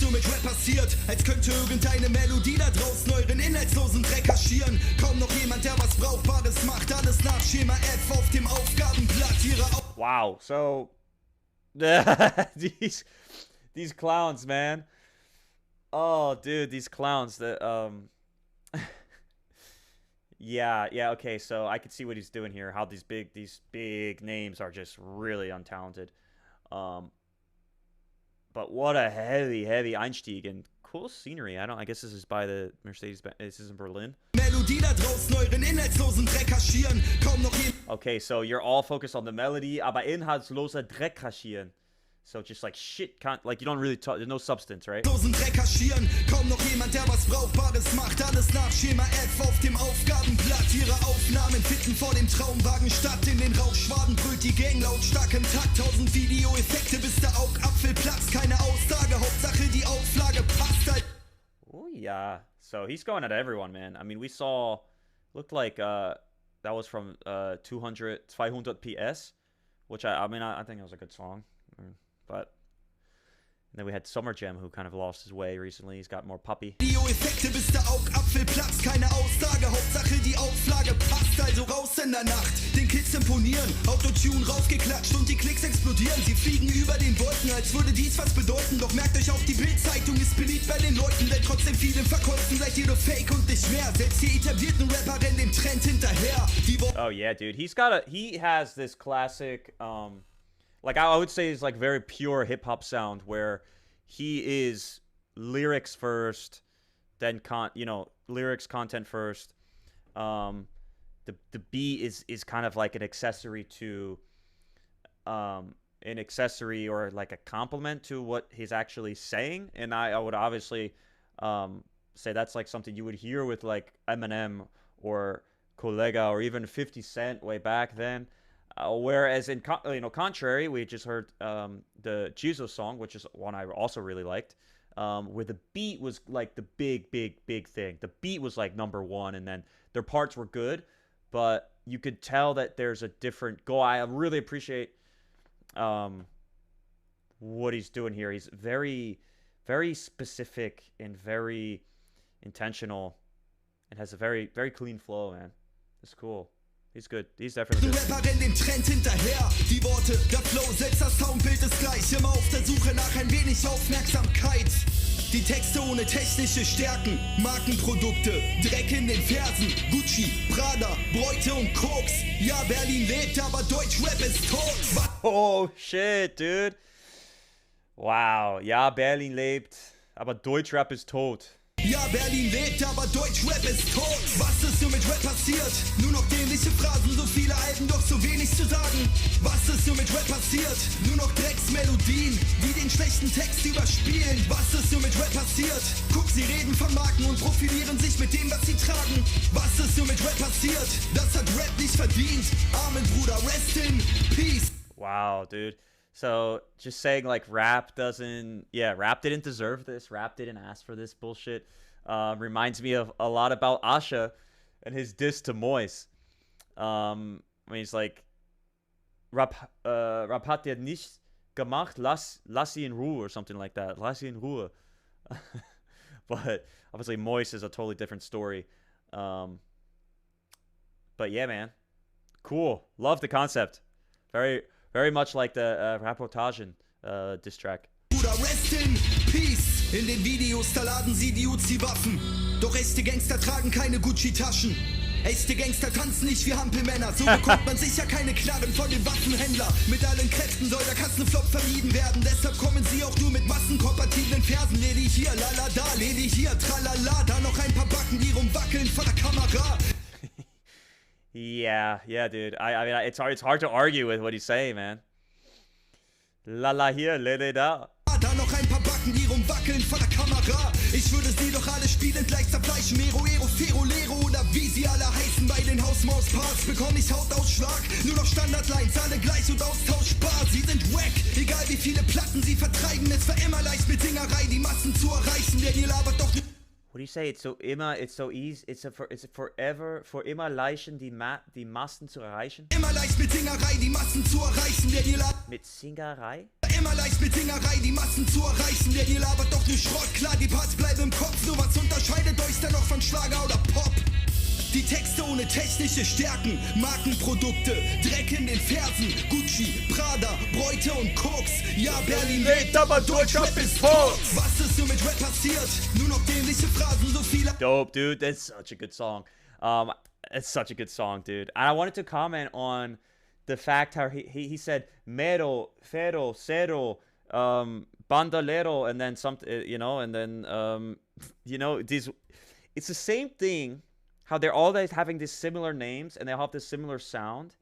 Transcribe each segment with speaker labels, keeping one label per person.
Speaker 1: nur mit Rap passiert? Als könnte irgendeine Melodie da draußen euren inhaltslosen Dreck kaschieren. Kaum noch jemand, der was Brauchbares macht. Alles nach Schema F auf dem Aufgabenblatt.
Speaker 2: Wow, so these clowns, man. Oh, dude, these clowns. Yeah, okay. So I can see what he's doing here. How these big names are just really untalented. But what a heavy Einstieg and cool scenery. I guess this is by the Mercedes. This is in Berlin. Okay, so you're all focused on the melody, aber inhaltsloser Dreck kaschieren. So just like shit, like you don't really talk, there's no substance, right?
Speaker 1: Kaum noch jemand, der was Brauchbares macht. Alles nach Schema F auf dem Aufgabenblatt. Ihre Aufnahmen finden vor dem Traumwagen statt. In den Rauchschwaden brüllt die Gang lautstark im Takt. 1000 Videoeffekte, bis der Augapfel platzt. Keine Aussage, Hauptsache die Auflage passt halt.
Speaker 2: Oh yeah, so he's going at everyone, man. I mean, we saw, looked like that was from 200 PS, which I mean, I think it was a good song. But and then we had Summer Jam, who kind of lost his way recently. He's got more puppy.
Speaker 1: Videoeffekte, bis der Augapfel platzt. Keine Aussage, Hauptsache die Auflage passt. Also raus in der Nacht, den Kids imponieren. Autotune raufgeklatscht und die Klicks explodieren. Sie fliegen über den Wolken, als würde dies was bedeuten. Doch merkt euch auf, die Bild-Zeitung ist beliebt bei den Leuten. Denn trotzdem vielen Verkäufen seid ihr nur Fake und nicht mehr. Selbst die etablierten Rapper rennen dem Trend hinterher.
Speaker 2: Oh yeah, dude. He has this classic, like I would say, is like very pure hip hop sound where he is lyrics first, then lyrics content first. The beat is kind of like an accessory to or like a complement to what he's actually saying. And I would obviously say that's like something you would hear with like Eminem or Kollega or even 50 Cent way back then. Whereas in contrary, we just heard the Jesus song, which is one I also really liked, where the beat was like the big thing. The beat was like #1, and then their parts were good, but you could tell that there's a different goal. I really appreciate what he's doing here. He's very specific and very intentional, and has a very clean flow, man. It's cool. He's good. He's definitely good.
Speaker 1: Rapper rennen dem Trend hinterher. Die Worte, der Flow, selbst das Soundbild ist gleich. Immer auf der Suche nach ein wenig Aufmerksamkeit. Die Texte ohne technische Stärken. Markenprodukte, Dreck in den Fersen. Gucci, Prada, Bräute und Koks. Ja, Berlin lebt, aber Deutschrap ist tot.
Speaker 2: Oh, shit, dude. Wow. Ja, Berlin lebt, aber Deutschrap ist tot.
Speaker 1: Ja, Berlin lebt, aber Deutschrap ist tot. Was ist nur mit Rap passiert? Nur noch dämliche Phrasen, so viele Alben, doch so wenig zu sagen. Was ist nur mit Rap passiert? Nur noch Drecksmelodien, die den schlechten Text überspielen. Was ist nur mit Rap passiert? Guck, sie reden von Marken und profilieren sich mit dem, was sie tragen. Was ist nur mit Rap passiert? Das hat Rap nicht verdient. Amen, Bruder, rest in peace.
Speaker 2: Wow, dude. So, just saying, like, rap didn't deserve this. Rap didn't ask for this bullshit. Reminds me of a lot about Asha and his diss to Neues. I mean, he's like, Rap hat dir nicht gemacht, lass sie in Ruhe, or something like that. Lass sie in Ruhe. But, obviously, Neues is a totally different story. But, yeah, man. Cool. Love the concept. Very much like the Rapportagen diss track.
Speaker 1: Bruder, rest in peace. In den Videos, da laden sie die Uzi-Waffen. Doch echte Gangster tragen keine Gucci-Taschen. Echte Gangster tanzen nicht wie Hampelmänner. So bekommt man sicher keine Knarren von dem Waffenhändler. Mit allen Kräften soll der Kassenflop vermieden werden. Deshalb kommen sie auch nur mit massenkompatiblen Versen. Lady hier, lala da, Lady hier, tralala. Da noch ein paar Backen, die rumwackeln vor der Kamera.
Speaker 2: Yeah, dude. I mean, it's hard to argue with what he's saying, man. Lala hier, lele da.
Speaker 1: Da noch ein paar Backen, die rumwackeln vor der Kamera. Ich würde sie doch alle spielend gleich zerfleischen. Mero, Ero, Fero, Lero oder wie sie alle heißen. Bei den Hausmaus-Parts bekomme ich Hautausschlag. Nur noch Standardlines, alle gleich und austauschbar. Sie sind wack, egal wie viele Platten sie vertreiben. Es war immer leicht mit Dingerei, die Massen zu erreichen. Denn ihr labert doch nicht.
Speaker 2: What do you say? It's so easy. It's forever, for immer leichen die Massen zu erreichen.
Speaker 1: Immer leicht mit Singerei die Massen zu erreichen, denn ihr labert.
Speaker 2: Mit Singerei?
Speaker 1: Immer leicht mit Singerei die Massen zu erreichen, denn ihr labert doch Haucht nur Schrott, klar, die Parts bleiben im Kopf. Nur was unterscheidet euch dann noch von Schlager oder Pop? Die Texte ohne technische Stärken, Markenprodukte, Dreck in den Fersen, Gucci, Prada, Bräute und Koks. Ja, Berlin lebt, aber Deutschrap ist tot. Was ist so mit Rap passiert? Nur noch dämliche Phrasen, so viele...
Speaker 2: Dope, dude. That's such a good song. It's such a good song, dude. And I wanted to comment on the fact how he said mero, fero, cero, bandolero, and then something, you know, and then, you know, these... It's the same thing... How they're all having these similar names and they all have this similar sound,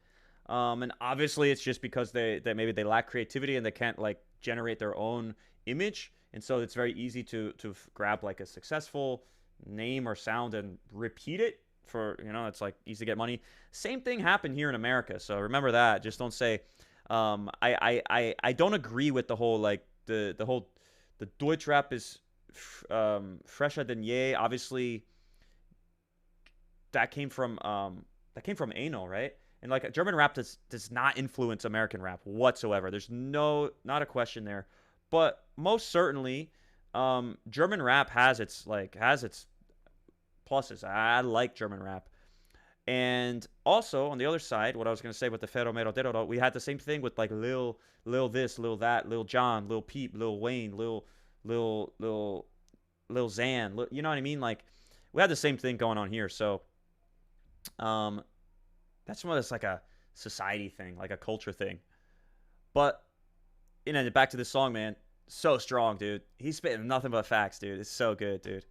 Speaker 2: and obviously it's just because they maybe they lack creativity and they can't like generate their own image, and so it's very easy to grab like a successful name or sound and repeat it for, you know, it's like easy to get money. Same thing happened here in America, so remember that. Just don't say I don't agree with the whole like the Deutsch rap is fresher than ye. Obviously that came from anal, right? And like German rap does not influence American rap whatsoever. There's not a question there. But most certainly, German rap has its pluses. I like German rap. And also on the other side, what I was gonna say with the Fero Mero Dero, we had the same thing with like Lil this, Lil that, Lil Jon, Lil Peep, Lil Wayne, Lil Xan, you know what I mean? Like we had the same thing going on here. So that's more just like a society thing, like a culture thing. But you know, back to this song, man, so strong, dude. He's spitting nothing but facts, dude. It's so good, dude.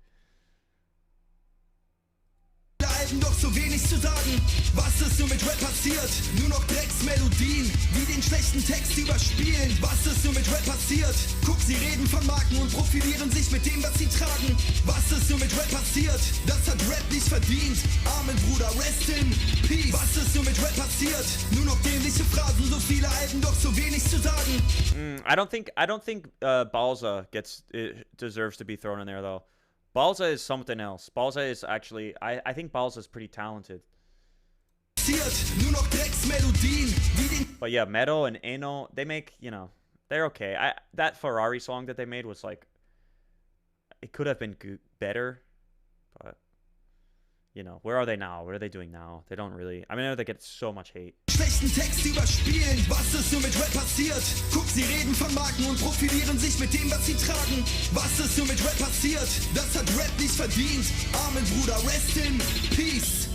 Speaker 1: Doch so wenig zu sagen. Was ist so mit Rap passiert? Nur noch Drecksmelodien, wie den schlechten Text überspielen. Was ist so mit Rap passiert? Guck, sie reden von Marken und profilieren sich mit dem, was sie tragen. Was ist so mit Rap passiert? Das hat Rap nicht verdient. Amen, Bruder, rest in peace. Was ist so mit Rap passiert? Nur noch dämliche Phrasen, so viele Alben, doch so wenig zu sagen.
Speaker 2: I don't think Balza deserves to be thrown in there though. Balza is something else. Balza is actually, I think Balza is pretty talented. But yeah, Metal and Eno, they make, you know, they're okay. That Ferrari song that they made was like, it could have been better, but you know, where are they now? What are they doing now? They don't really, I mean, they get so much hate.
Speaker 1: Schlechten Text überspielen, was ist so mit Rap passiert? Guck, sie reden von Marken und profilieren sich mit dem, was sie tragen. Was ist so mit Rap passiert? Das hat Rap nicht verdient. Amen, Bruder, rest in peace.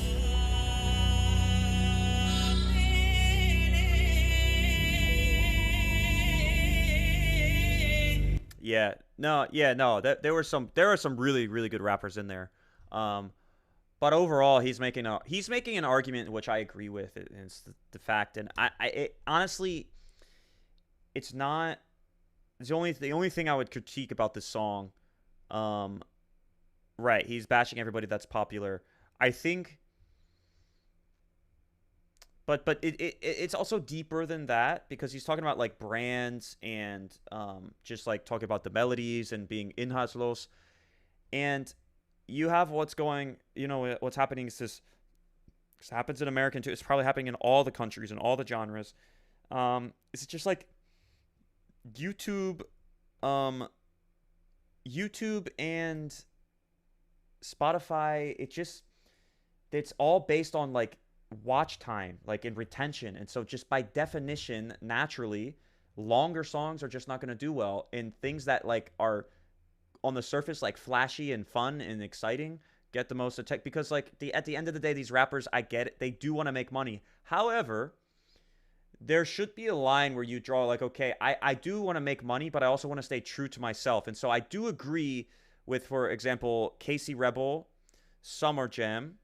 Speaker 2: No. There were some really, really good rappers in there. But overall, he's making an argument which I agree with. It's the fact, and honestly, it's not the only thing I would critique about this song. Right, he's bashing everybody that's popular. I think, but it's also deeper than that because he's talking about like brands and just like talking about the melodies and being inhaltslos, and you have what's happening is this happens in American too. It's probably happening in all the countries and all the genres. It's just like YouTube and Spotify. It's all based on like watch time, like in retention. And so just by definition, naturally, longer songs are just not going to do well. And things that like are on the surface like flashy and fun and exciting get the most attack because like at the end of the day, these rappers, I get it, they do want to make money. However, there should be a line where you draw like, okay, I do want to make money, but I also want to stay true to myself. And so I do agree with, for example, Casey Rebel, Summer Jam.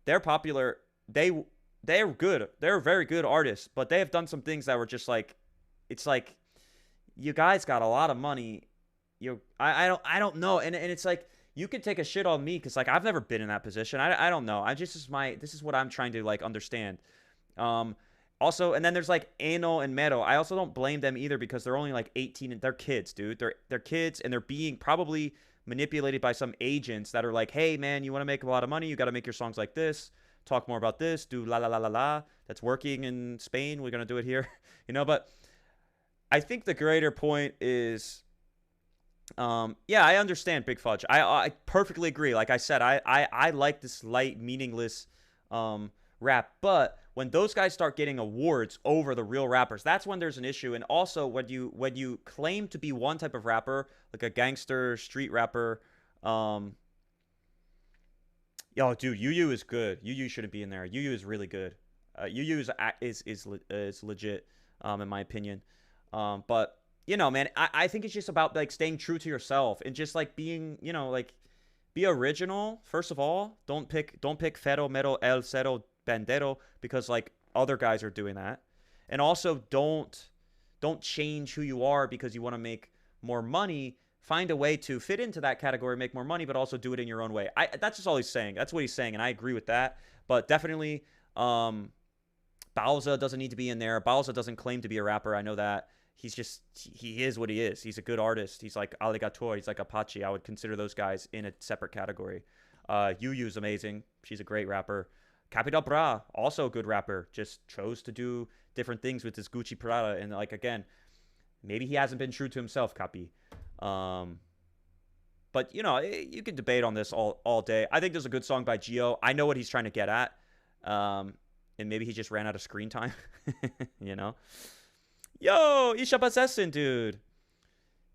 Speaker 2: They're popular. They're good. They're very good artists, but they have done some things that were just like, it's like, you guys got a lot of money. I don't know, and it's like you could take a shit on me because like I've never been in that position. I don't know. This is what I'm trying to like understand. Also, and then there's like Ano and Mero. I also don't blame them either because they're only like 18 and they're kids, dude. They're kids and they're being probably manipulated by some agents that are like, hey man, you want to make a lot of money, you got to make your songs like this, talk more about this, do la la la la la. That's working in Spain. We're gonna do it here, you know. But I think the greater point is Yeah, I understand, Big Fudge. I perfectly agree. Like I said, I like this light, meaningless rap. But when those guys start getting awards over the real rappers, that's when there's an issue. And also when you claim to be one type of rapper, like a gangster, street rapper, yo, dude, Yu is good. Yu shouldn't be in there. Yu is really good. Yu is legit, in my opinion. But you know, man, I think it's just about like staying true to yourself and just like being, you know, like be original. First of all, don't pick Fero Mero El Cero Bandero because like other guys are doing that, and also don't change who you are because you want to make more money. Find a way to fit into that category, make more money, but also do it in your own way. That's just all he's saying. That's what he's saying, and I agree with that. But definitely, Bowser doesn't need to be in there. Bowser doesn't claim to be a rapper. I know that. He is what he is. He's a good artist. He's like Alligator. He's like Apache. I would consider those guys in a separate category. Yu's amazing. She's a great rapper. Capital Bra, also a good rapper. Just chose to do different things with his Gucci Prada. And like, again, maybe he hasn't been true to himself, Capi. But, you know, you can debate on this all day. I think there's a good song by Gio. I know what he's trying to get at. And maybe he just ran out of screen time, you know? Yo, Isha Possession, dude.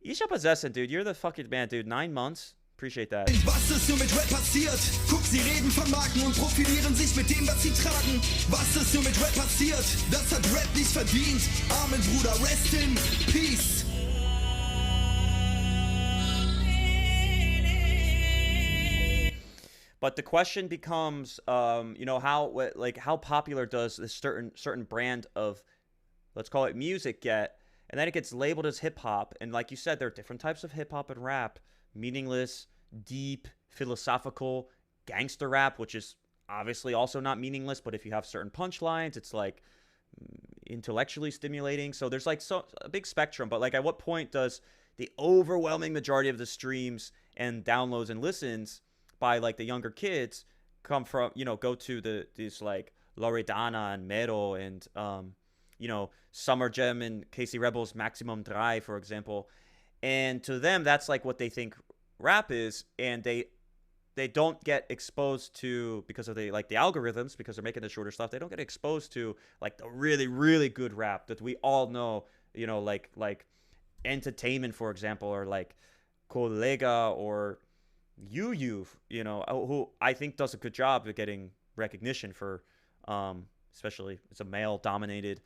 Speaker 2: Isha Possession, dude. You're the fucking man, dude. 9 months. Appreciate that.
Speaker 1: Was ist nur mit Rap passiert? Guck, sie reden von Marken und profilieren sich mit dem, was sie tragen. Was ist nur mit Rap passiert? Das hat Rap nicht verdient. Amen, Bruder, rest in peace.
Speaker 2: But the question becomes, you know, how popular does this certain brand of, let's call it music, get? And then it gets labeled as hip hop. And like you said, there are different types of hip hop and rap: meaningless, deep, philosophical, gangster rap, which is obviously also not meaningless. But if you have certain punchlines, it's like intellectually stimulating. So there's like a big spectrum. But like, at what point does the overwhelming majority of the streams and downloads and listens by like the younger kids come from, you know, go to these like Loredana and Mero and you know, Summer Gem and Casey Rebel's Maximum Drive, for example. And to them, that's like what they think rap is, and they don't get exposed to, because of the algorithms, because they're making the shorter stuff, they don't get exposed to like the really, really good rap that we all know, you know, like Entertainment, for example, or like Colega or Yu, you know, who I think does a good job of getting recognition for, especially it's a male-dominated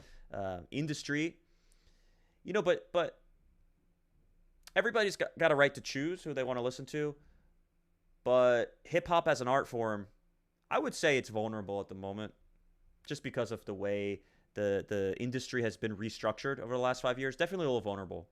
Speaker 2: industry, you know. But everybody's got a right to choose who they want to listen to. But hip hop as an art form, I would say it's vulnerable at the moment, just because of the way the industry has been restructured over the last 5 years. Definitely a little vulnerable.